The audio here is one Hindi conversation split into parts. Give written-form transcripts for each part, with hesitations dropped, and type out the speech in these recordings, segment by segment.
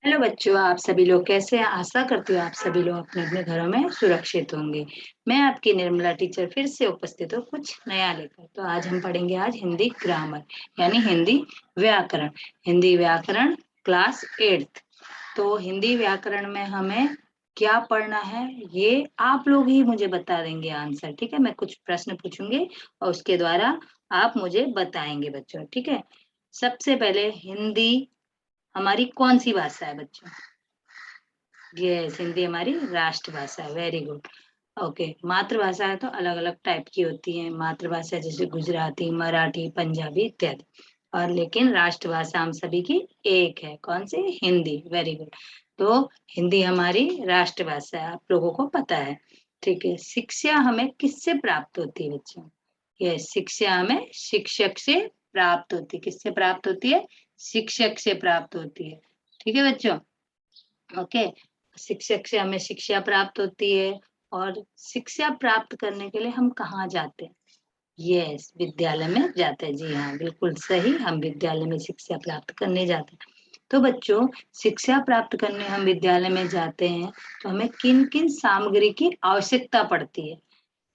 हेलो बच्चों, आप सभी लोग कैसे हैं? आशा करती हूँ आप सभी लोग अपने अपने घरों में सुरक्षित होंगे। मैं आपकी निर्मला टीचर फिर से उपस्थित हूँ कुछ नया लेकर। तो आज हम पढ़ेंगे आज हिंदी ग्रामर यानी हिंदी व्याकरण। हिंदी व्याकरण क्लास 8th। तो हिंदी व्याकरण में हमें क्या पढ़ना है ये आप लोग ही मुझे बता देंगे आंसर। ठीक है, मैं कुछ प्रश्न पूछूंगी और उसके द्वारा आप मुझे बताएंगे बच्चों। ठीक है, सबसे पहले हिंदी हमारी कौन सी भाषा है बच्चों? यस, हिंदी हमारी राष्ट्रभाषा है। Very good. ओके, मातृभाषा है तो अलग अलग टाइप की होती है मातृभाषा, जैसे गुजराती, मराठी, पंजाबी इत्यादि। और लेकिन राष्ट्रभाषा हम सभी की एक है, कौन सी? हिंदी। Very good. तो हिंदी हमारी राष्ट्रभाषा है, आप लोगों को पता है। ठीक है, शिक्षा हमें किससे प्राप्त होती है बच्चों? ये शिक्षा हमें शिक्षक से प्राप्त होती है। किससे प्राप्त होती है? शिक्षक से प्राप्त होती है। ठीक है बच्चों। ओके, शिक्षक से हमें शिक्षा प्राप्त होती है। और शिक्षा प्राप्त करने के लिए हम कहाँ जाते हैं? यस, विद्यालय में जाते हैं। जी हाँ, बिल्कुल सही, हम विद्यालय में शिक्षा प्राप्त करने जाते हैं। तो बच्चों, शिक्षा प्राप्त करने हम विद्यालय में जाते हैं तो हमें किन किन सामग्री की आवश्यकता पड़ती है?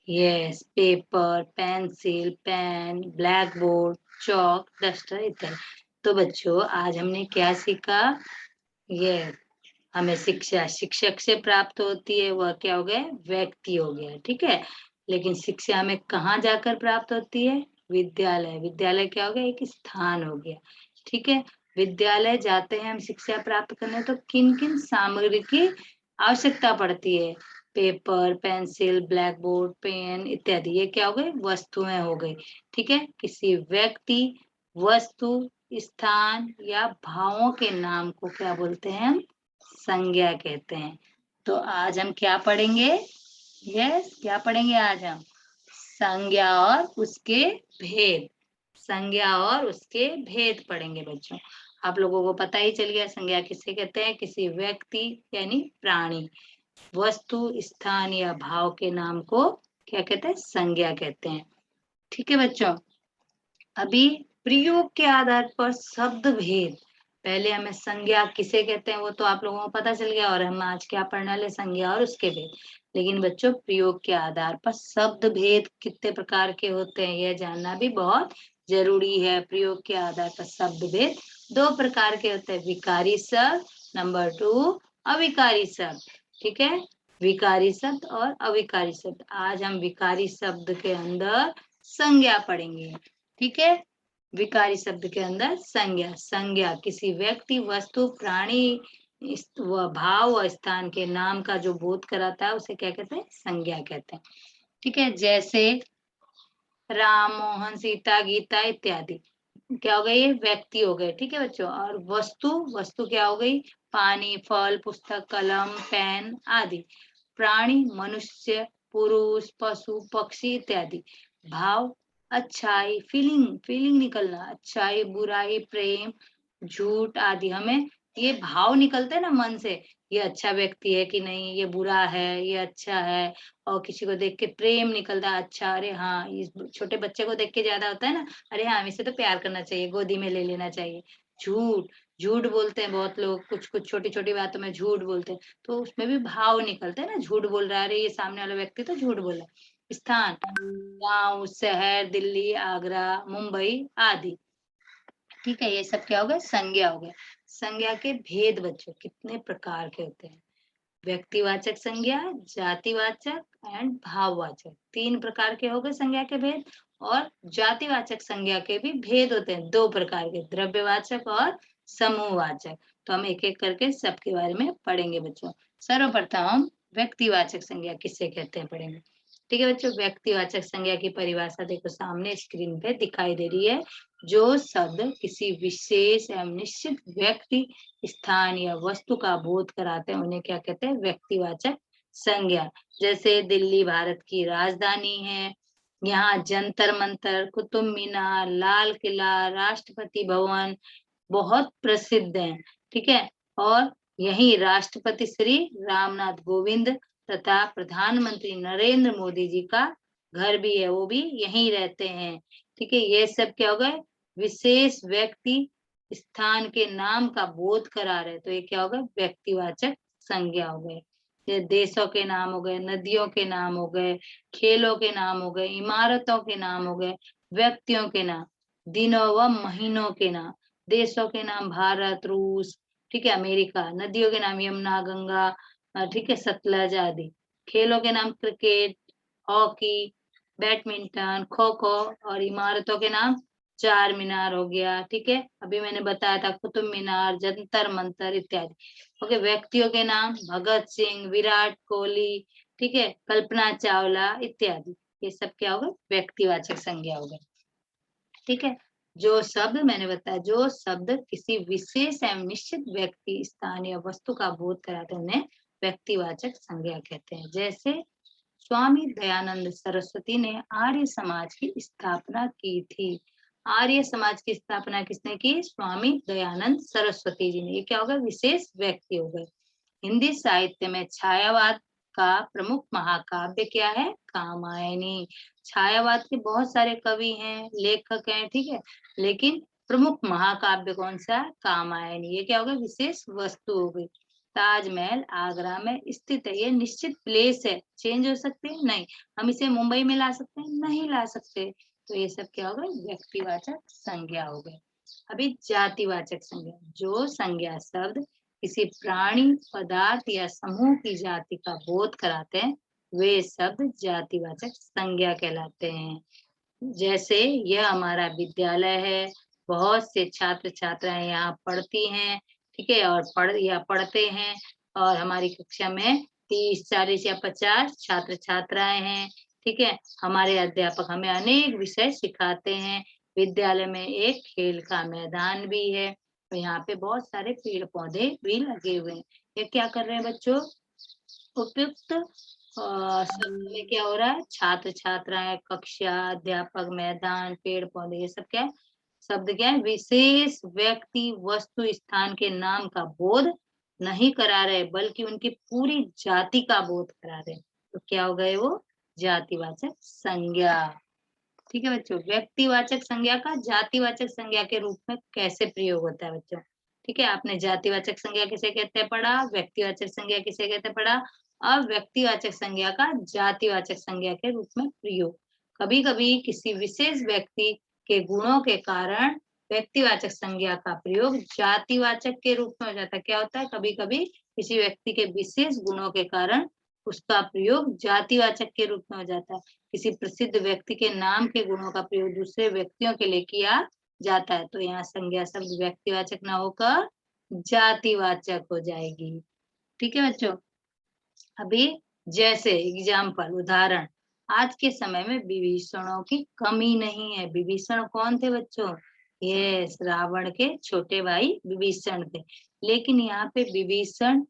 Yes, paper, pencil, pen, blackboard, chalk, duster इत्यादि। तो बच्चों, आज हमने क्या सीखा? ये हमें शिक्षा शिक्षक से प्राप्त होती है, वह क्या हो गया? व्यक्ति हो गया। ठीक है, लेकिन शिक्षा हमें कहाँ जाकर प्राप्त होती है? विद्यालय। विद्यालय क्या हो गया? एक स्थान हो गया। ठीक है, विद्यालय जाते हैं हम शिक्षा प्राप्त करने, तो किन किन सामग्री की आवश्यकता पड़ती है? Paper, pencil, blackboard, pen इत्यादि। ये क्या हो गए? वस्तुएं हो गई। ठीक है, किसी व्यक्ति, वस्तु, स्थान या भावों के नाम को क्या बोलते हैं हम? संज्ञा कहते हैं। तो आज हम क्या पढ़ेंगे? यस, क्या पढ़ेंगे आज हम? संज्ञा और उसके भेद। संज्ञा और उसके भेद पढ़ेंगे बच्चों। आप लोगों को पता ही चल गया संज्ञा किसे कहते हैं? किसी व्यक्ति यानी प्राणी, वस्तु, स्थान या भाव के नाम को क्या कहते हैं? संज्ञा कहते हैं। ठीक है बच्चों, अभी प्रयोग के आधार पर शब्द भेद। पहले हमें संज्ञा किसे कहते हैं वो तो आप लोगों को पता चल गया, और हम आज क्या पढ़ने वाले? संज्ञा और उसके भेद। लेकिन बच्चों, प्रयोग के आधार पर शब्द भेद कितने प्रकार के होते हैं यह जानना भी बहुत जरूरी है। प्रयोग के आधार पर शब्द भेद दो प्रकार के होते हैं, विकारी शब्द, नंबर 2 अविकारी शब्द। ठीक है, विकारी शब्द और अविकारी शब्द। आज हम विकारी शब्द के अंदर संज्ञा पढ़ेंगे। ठीक है, विकारी शब्द के अंदर संज्ञा। संज्ञा किसी व्यक्ति, वस्तु, प्राणी, भाव व स्थान के नाम का जो बोध कराता है उसे क्या कहते हैं? संज्ञा कहते हैं। ठीक है, जैसे राम, मोहन, सीता, गीता इत्यादि। क्या हो गए? ये व्यक्ति हो गए। ठीक है बच्चों। और वस्तु, वस्तु क्या हो गई? पानी, फल, पुस्तक, कलम, पेन आदि। प्राणी, मनुष्य, पुरुष, पशु, पक्षी इत्यादि। भाव, अच्छाई, फीलिंग, फीलिंग निकलना, अच्छाई, बुराई, प्रेम, झूठ आदि। हमें ये भाव निकलते हैं ना मन से, ये अच्छा व्यक्ति है कि नहीं, ये बुरा है, ये अच्छा है। और किसी को देख के प्रेम निकलता है, अच्छा, अरे हाँ, इस छोटे बच्चे को देख के ज्यादा होता है ना, अरे हाँ, इसे तो प्यार करना चाहिए, गोदी में ले लेना चाहिए। झूठ, झूठ बोलते हैं बहुत लोग, कुछ कुछ छोटी छोटी बातों में झूठ बोलते हैं, तो उसमें भी भाव निकलते हैं ना। झूठ बोल रहा है, अरे ये सामने वाला व्यक्ति तो झूठ बोल रहा है। स्थान, गांव, शहर, दिल्ली, आगरा, मुंबई आदि। ठीक है, ये सब क्या हो गया? संज्ञा हो गया। संज्ञा के भेद बच्चों कितने प्रकार के होते हैं? व्यक्तिवाचक संज्ञा, जातिवाचक एंड भाववाचक, तीन प्रकार के हो गए संज्ञा के भेद। और जातिवाचक संज्ञा के भी भेद होते हैं, दो प्रकार के, द्रव्यवाचक और समूहवाचक। तो हम एक एक करके सबके बारे में पढ़ेंगे बच्चों। सर्वप्रथम हम व्यक्तिवाचक संज्ञा किससे कहते हैं पढ़ेंगे। ठीक है बच्चों, व्यक्तिवाचक संज्ञा की परिभाषा देखो सामने स्क्रीन पे दिखाई दे रही है। जो शब्द किसी विशेष एवं निश्चित व्यक्ति, स्थान या वस्तु का बोध कराते हैं उन्हें क्या कहते हैं? व्यक्तिवाचक संज्ञा। जैसे दिल्ली भारत की राजधानी है, यहाँ जंतर मंतर, कुतुब मीनार, लाल किला, राष्ट्रपति भवन बहुत प्रसिद्ध हैं। ठीक है, और यही राष्ट्रपति श्री रामनाथ कोविंद तथा प्रधानमंत्री नरेंद्र मोदी जी का घर भी है, वो भी यहीं रहते हैं। ठीक है, ये सब क्या हो गए? विशेष व्यक्ति, स्थान के नाम का बोध करा रहे, तो ये क्या होगा? व्यक्तिवाचक संज्ञा हो गए। ये देशों के नाम हो गए, नदियों के नाम हो गए, खेलों के नाम हो गए, इमारतों के नाम हो गए, व्यक्तियों के नाम, दिनों व महीनों के नाम, देशों के नाम भारत, रूस, ठीक है, अमेरिका, नदियों के नाम यमुना, गंगा, ठीक है, सतलज आदि, खेलों के नाम क्रिकेट, हॉकी, बैडमिंटन, खो-खो और इमारतों के नाम चार मीनार हो गया, ठीक है? अभी मैंने बताया था कुतुब मीनार, जंतर-मंतर इत्यादि। ओके, व्यक्तियों के नाम भगत सिंह, विराट कोहली, ठीक है? कल्पना चावला इत्यादि। ये सब क्या होगा? व्यक्तिवाचक संज्ञा हो गई, ठीक है? जो शब्द मैंने बताया, जो शब्द किसी विशेष एवं निश्चित व्यक्ति, स्थान या वस्तु का बोध कराते हैं, उन्हें व्यक्तिवाचक संज्ञा कहते हैं। जैसे स्वामी दयानंद सरस्वती ने आर्य समाज की स्थापना की थी। आर्य समाज की स्थापना किसने की? स्वामी दयानंद सरस्वती जी ने। ये क्या होगा? विशेष व्यक्ति हो गए। हिंदी साहित्य में छायावाद का प्रमुख महाकाव्य क्या है? कामायनी। छायावाद के बहुत सारे कवि हैं, लेखक हैं, ठीक है, लेकिन प्रमुख महाकाव्य कौन सा है? कामायनी। ये क्या होगा? विशेष वस्तु हो गई। ताजमहल आगरा में स्थित है, ये निश्चित प्लेस है, चेंज हो सकते हैं? नहीं। हम इसे मुंबई में ला सकते हैं? नहीं ला सकते। तो ये सब क्या होगा? व्यक्तिवाचक संज्ञा हो गए। अभी जातिवाचक संज्ञा, जो संज्ञा शब्द किसी प्राणी, पदार्थ या समूह की जाति का बोध कराते हैं, वे शब्द जातिवाचक संज्ञा कहलाते हैं। जैसे यह हमारा विद्यालय है, बहुत से छात्र छात्राएं यहाँ पढ़ती हैं, ठीक है, और पढ़ते हैं, और हमारी कक्षा में 30, 40 या 50 छात्र छात्राएं हैं, ठीक है। हमारे अध्यापक हमें अनेक विषय सिखाते हैं। विद्यालय में एक खेल का मैदान भी है, तो यहाँ पे बहुत सारे पेड़ पौधे भी लगे हुए हैं। ये क्या कर रहे हैं बच्चों? उपयुक्त शब्द में क्या हो रहा है? छात्र छात्राएं, कक्षा, अध्यापक, मैदान, पेड़ पौधे, ये सब क्या है? शब्द क्या है? विशेष व्यक्ति, वस्तु, स्थान के नाम का बोध नहीं करा रहे, बल्कि उनकी पूरी जाति का बोध करा रहे। तो क्या हो गए वो? जातिवाचक संज्ञा। ठीक है बच्चों, व्यक्तिवाचक संज्ञा का जातिवाचक संज्ञा के रूप में कैसे प्रयोग होता है बच्चों? ठीक है, आपने जातिवाचक संज्ञा किसे कहते हैं पढ़ा, व्यक्तिवाचक संज्ञा किसे कहते हैं पढ़ा। अब व्यक्तिवाचक संज्ञा का जातिवाचक संज्ञा के रूप में प्रयोग। कभी कभी किसी विशेष व्यक्ति के गुणों के कारण व्यक्तिवाचक संज्ञा का प्रयोग जातिवाचक के रूप में हो जाता है। क्या होता है? कभी कभी किसी व्यक्ति के विशेष गुणों के कारण उसका प्रयोग जातिवाचक के रूप में हो जाता है। किसी प्रसिद्ध व्यक्ति के नाम के गुणों का प्रयोग दूसरे व्यक्तियों के लिए किया जाता है, तो यहाँ संज्ञा शब्द व्यक्तिवाचक ना होकर जातिवाचक हो जाएगी। ठीक है बच्चों। अभी जैसे एग्जाम्पल, उदाहरण, आज के समय में विभीषणों की कमी नहीं है। विभीषण कौन थे बच्चों? यस, रावण के छोटे भाई विभीषण थे। लेकिन यहाँ पे विभीषण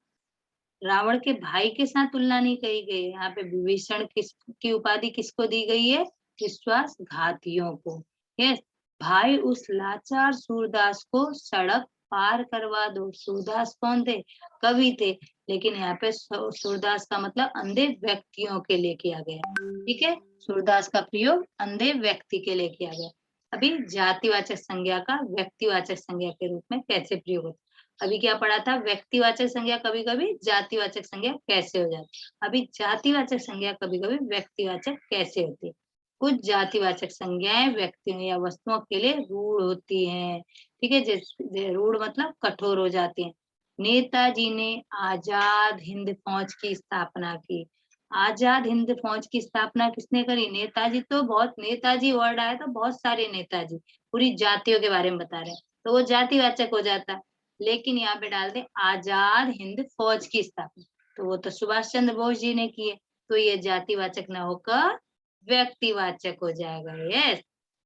रावण के भाई के साथ तुलना नहीं करी गई है। यहाँ पे विभीषण की उपाधि किसको दी गई है? विश्वासघातियों को। यस, भाई उस लाचार सूरदास को सड़क पार करवा दो। सूरदास कौन थे? कवि थे। लेकिन यहाँ पे सूरदास का मतलब अंधे व्यक्तियों के लिए किया गया। ठीक है, सूरदास का प्रयोग अंधे व्यक्ति के लिए किया गया। अभी जातिवाचक संज्ञा का व्यक्तिवाचक संज्ञा के रूप में कैसे प्रयोग होता है? अभी क्या पढ़ा था? व्यक्तिवाचक संज्ञा कभी कभी जातिवाचक संज्ञा कैसे हो जाती है। अभी जातिवाचक संज्ञा कभी कभी व्यक्तिवाचक कैसे होती है। कुछ जातिवाचक संज्ञाएं व्यक्तियों या वस्तुओं के लिए रूढ़ होती हैं। ठीक है, जैसे रूढ़ मतलब कठोर हो जाती हैं। नेताजी ने आजाद हिंद फौज की स्थापना की। आजाद हिंद फौज की स्थापना किसने करी? नेताजी। तो बहुत, नेताजी वर्ड आया तो बहुत सारे नेताजी, पूरी जातियों के बारे में बता रहे हैं, तो वो जातिवाचक हो जाता है। लेकिन यहाँ पे डाल दे आजाद हिंद फौज की स्थापना, तो वो तो सुभाष चंद्र बोस जी ने की है, तो ये जातिवाचक न होकर व्यक्तिवाचक हो जाएगा। यस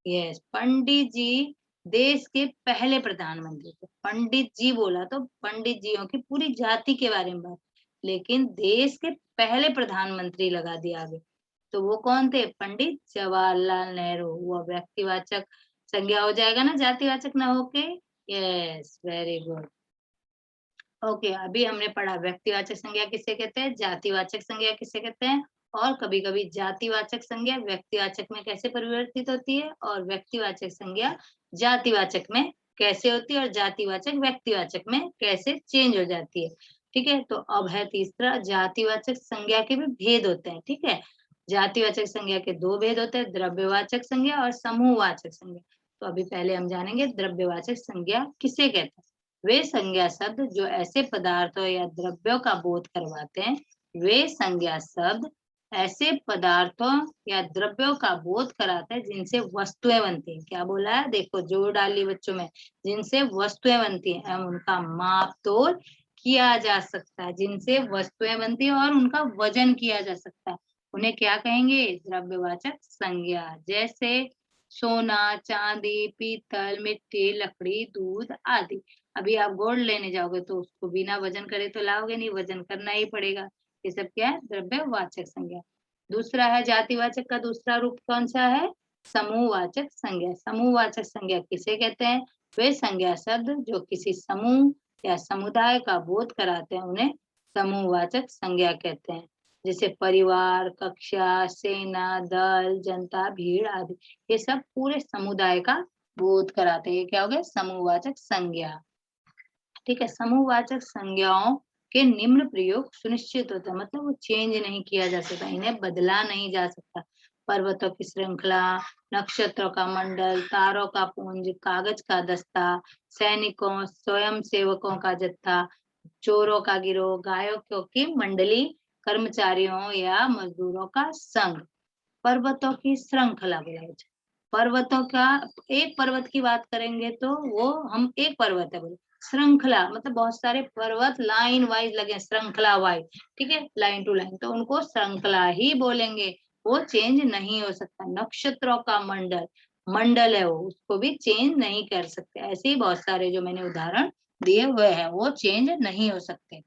यस, पंडित जी देश के पहले प्रधानमंत्री थे। पंडित जी बोला तो पंडित जियों की पूरी जाति के बारे में बात, लेकिन देश के पहले प्रधानमंत्री लगा दिया आगे, तो वो कौन थे? पंडित जवाहरलाल नेहरू। वो व्यक्तिवाचक संज्ञा हो जाएगा ना, जातिवाचक ना होके। Yes, very good. ओके, अभी हमने पढ़ा व्यक्तिवाचक संज्ञा किसे कहते हैं, जातिवाचक संज्ञा किसे कहते हैं, और कभी कभी जातिवाचक संज्ञा व्यक्तिवाचक में कैसे परिवर्तित होती है, और व्यक्तिवाचक संज्ञा जातिवाचक में कैसे होती है और जातिवाचक व्यक्तिवाचक में कैसे चेंज हो जाती है। ठीक है, तो अब है तीसरा, जातिवाचक संज्ञा के भी भेद होते हैं। ठीक है, जातिवाचक संज्ञा के दो भेद होते हैं, द्रव्यवाचक संज्ञा और समूहवाचक संज्ञा। तो अभी पहले हम जानेंगे द्रव्यवाचक संज्ञा किसे कहते हैं। वे संज्ञा शब्द जो ऐसे पदार्थों या द्रव्यों का बोध करवाते हैं, वे संज्ञा शब्द ऐसे पदार्थों या द्रव्यों का बोध कराते हैं जिनसे वस्तुएं बनती हैं। क्या बोला है, देखो जोड़ डाली बच्चों में, जिनसे वस्तुएं बनती हैं एवं उनका माप तोल किया जा सकता है, जिनसे वस्तुएं बनती है और उनका वजन किया जा सकता है, उन्हें क्या कहेंगे, द्रव्यवाचक संज्ञा। जैसे सोना, चांदी, पीतल, मिट्टी, लकड़ी, दूध आदि। अभी आप गोल्ड लेने जाओगे तो उसको बिना वजन करे तो लाओगे नहीं, वजन करना ही पड़ेगा। ये सब क्या है, द्रव्यवाचक संज्ञा। दूसरा है जातिवाचक का दूसरा रूप कौन सा है, समूहवाचक संज्ञा। समूहवाचक संज्ञा किसे कहते हैं, वे संज्ञा शब्द जो किसी समूह या समुदाय का बोध कराते हैं, उन्हें समूहवाचक संज्ञा कहते हैं। जैसे परिवार, कक्षा, सेना, दल, जनता, भीड़ आदि, ये सब पूरे समुदाय का बोध कराते हैं। ये क्या हो गया, समूहवाचक संज्ञा। ठीक है, समूहवाचक संज्ञाओं के निम्न प्रयोग सुनिश्चित होता है, मतलब वो चेंज नहीं किया जा सकता, इन्हें बदला नहीं जा सकता। पर्वतों की श्रृंखला, नक्षत्रों का मंडल, तारों का पुंज, कागज का दस्ता, सैनिकों, स्वयं सेवकों का जत्था, चोरों का गिरोह, गायकों की मंडली, कर्मचारियों या मजदूरों का संघ। पर्वतों की श्रृंखला बोला है। पर्वतों का, एक पर्वत की बात करेंगे तो वो हम एक पर्वत है बोले, श्रृंखला मतलब बहुत सारे पर्वत लाइन वाइज लगे, श्रृंखला वाइज। ठीक है, लाइन टू लाइन, तो उनको श्रृंखला ही बोलेंगे, वो चेंज नहीं हो सकता। नक्षत्रों का मंडल, मंडल है वो, उसको भी चेंज नहीं कर सकते। ऐसे ही बहुत सारे जो मैंने उदाहरण दिए हुए हैं, वो चेंज नहीं हो सकते।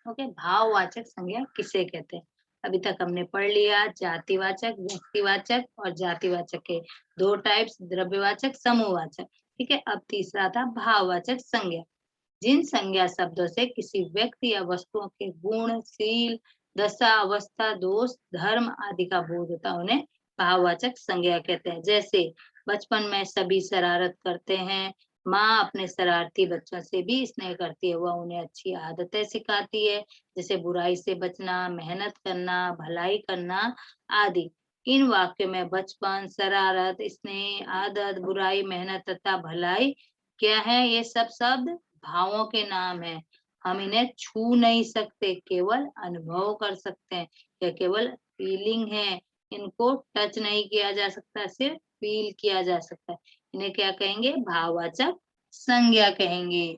ओके, भाववाचक संज्ञा किसे कहते हैं। अभी तक हमने पढ़ लिया जातिवाचक, व्यक्तिवाचक और जातिवाचक के दो टाइप्स, द्रव्यवाचक, समूहवाचक। ठीक है, अब तीसरा था भाववाचक संज्ञा। जिन संज्ञा शब्दों से किसी व्यक्ति या वस्तुओं के गुण, सील, दशा, अवस्था, दोष, धर्म आदि का बोध होता है, उन्हें भाववाचक संज्ञा कहते हैं। जैसे बचपन में सभी शरारत करते हैं, माँ अपने शरारती बच्चों से भी स्नेह करती है, वह उन्हें अच्छी आदतें सिखाती है, जैसे बुराई से बचना, मेहनत करना, भलाई करना आदि। इन वाक्यों में बचपन, शरारत, स्नेह, आदत, बुराई, मेहनत तथा भलाई क्या है, ये सब शब्द भावों के नाम है। हम इन्हें छू नहीं सकते, केवल अनुभव कर सकते हैं। यह केवल फीलिंग है, इनको टच नहीं किया जा सकता, सिर्फ फील किया जा सकता है। इन्हें क्या कहेंगे, भाववाचक संज्ञा कहेंगे।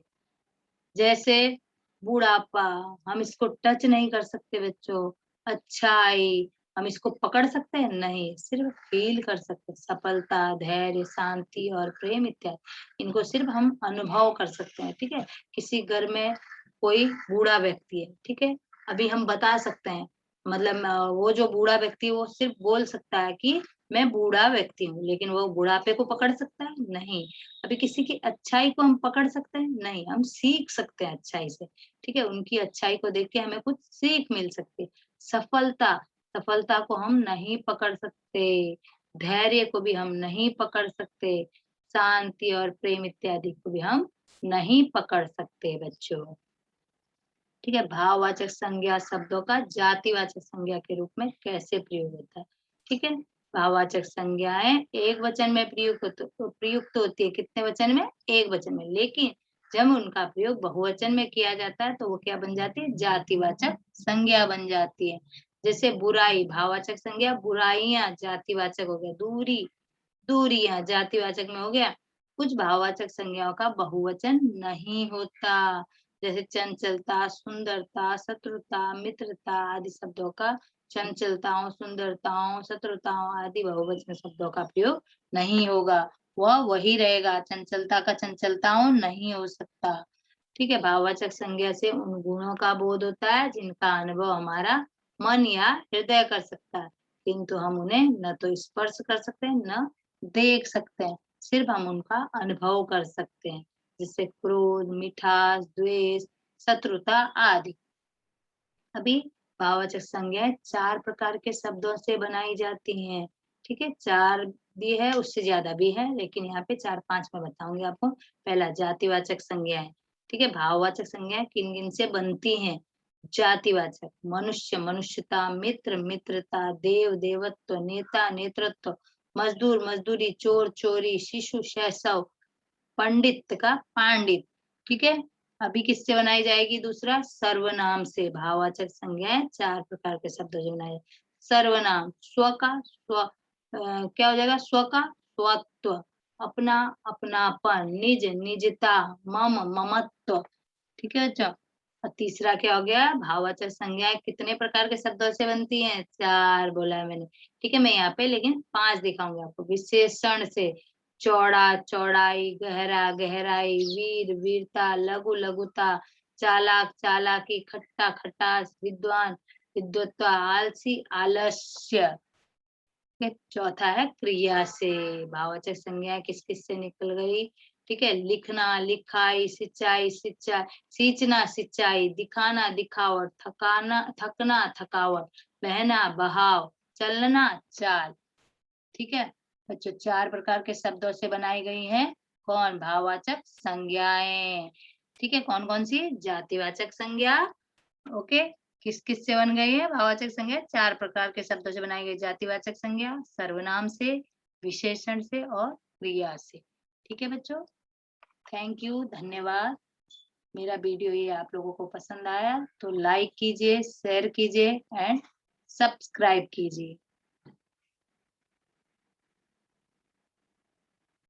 जैसे बुढ़ापा, हम इसको टच नहीं कर सकते बच्चों। अच्छाई, हम इसको पकड़ सकते हैं नहीं, सिर्फ फील कर सकते हैं। सफलता, धैर्य, शांति और प्रेम इत्यादि, इनको सिर्फ हम अनुभव कर सकते हैं। ठीक है, किसी घर में कोई बूढ़ा व्यक्ति है, ठीक है, अभी हम बता सकते हैं, मतलब वो जो बूढ़ा व्यक्ति है वो सिर्फ बोल सकता है कि मैं बूढ़ा व्यक्ति हूँ, लेकिन वो बुढ़ापे को पकड़ सकता है नहीं। अभी किसी की अच्छाई को हम पकड़ सकते हैं नहीं, हम सीख सकते हैं अच्छाई से। ठीक है, उनकी अच्छाई को देख के हमें कुछ सीख मिल सकती है। सफलता, सफलता को हम नहीं पकड़ सकते, धैर्य को भी हम नहीं पकड़ सकते, शांति और प्रेम इत्यादि को भी हम नहीं पकड़ सकते बच्चों। ठीक है, भाववाचक संज्ञा शब्दों का जातिवाचक संज्ञा के रूप में कैसे प्रयोग होता है। ठीक है, भाववाचक संज्ञाएं एक वचन में प्रयुक्त होती है, कितने वचन में, एक वचन में, लेकिन जब उनका प्रयोग बहुवचन में किया जाता है तो वो क्या बन जाती है, जातिवाचक संज्ञा बन जाती है। जैसे बुराई, भाववाचक संज्ञा, बुराइयां जातिवाचक हो गया, दूरी, दूरियां जातिवाचक में हो गया। कुछ भाववाचक संज्ञाओं का बहुवचन नहीं होता, जैसे चंचलता, सुंदरता, शत्रुता, मित्रता आदि शब्दों का चंचलताओं, सुंदरताओं, शत्रुताओं आदि बहुवचन शब्दों का प्रयोग नहीं होगा, वह वही रहेगा, चंचलता का चंचलताओं नहीं हो सकता। ठीक है, भाववाचक संज्ञा से उन गुणों का बोध होता है जिनका अनुभव हमारा मन या हृदय कर सकता है, किंतु हम उन्हें न तो स्पर्श कर सकते हैं न देख सकते हैं, सिर्फ हम उनका अनुभव कर सकते हैं। जैसे क्रोध, मिठास, द्वेष, शत्रुता आदि। अभी भाववाचक संज्ञाएं चार प्रकार के शब्दों से बनाई जाती हैं। ठीक है, चार दी है उससे ज्यादा भी है, लेकिन यहाँ पे 4-5 मैं बताऊंगी आपको। पहला जातिवाचक संज्ञाएं, ठीक है। भाववाचक संज्ञाएं किन किन से बनती हैं? जातिवाचक मनुष्य मनुष्यता, मित्र मित्रता, देव देवत्व, नेता नेतृत्व, मजदूर मजदूरी, चोर चोरी, शिशु शैशव, पंडित का पांडित, ठीक है। अभी किससे बनाई जाएगी? दूसरा सर्वनाम से। भाववाचक संज्ञाएं 4 प्रकार के शब्दों से बनाई जाए। सर्वनाम स्व का स्व, क्या हो जाएगा? स्व का स्वत्व, अपना अपनापन, निज निजता, मम ममत्व, ठीक है बच्चों। और तीसरा क्या हो गया? भाववाचक संज्ञाएं कितने प्रकार के शब्दों से बनती हैं? 4 बोला है मैंने, ठीक है। मैं यहाँ पे लेकिन 5 दिखाऊंगी आपको। विशेषण से चौड़ा चौड़ाई, गहरा गहराई, वीर वीरता, लघु लघुता, चालाक चालाकी, खट्टा खटास, विद्वान विद्वत्ता, आलसी आलस्य। ठीक है। चौथा है क्रिया से। भाववाचक संज्ञा किस किस से निकल गई? ठीक है। लिखना लिखाई, सिंचाई सिंचाई, सींचना सिंचाई, दिखाना दिखावट, थकाना थकना थकावट, बहना बहाव, चलना चाल, ठीक है बच्चों। 4 प्रकार के शब्दों से बनाई गई हैं कौन? भाववाचक संज्ञाएं, ठीक है। कौन कौन सी? जातिवाचक संज्ञा, ओके। किस किस से बन गई है भाववाचक संज्ञा? 4 प्रकार के शब्दों से बनाई गई जातिवाचक संज्ञा, सर्वनाम से, विशेषण से और क्रिया से, ठीक है बच्चों। थैंक यू, धन्यवाद। मेरा वीडियो ये आप लोगों को पसंद आया तो लाइक कीजिए, शेयर कीजिए एंड सब्सक्राइब कीजिए।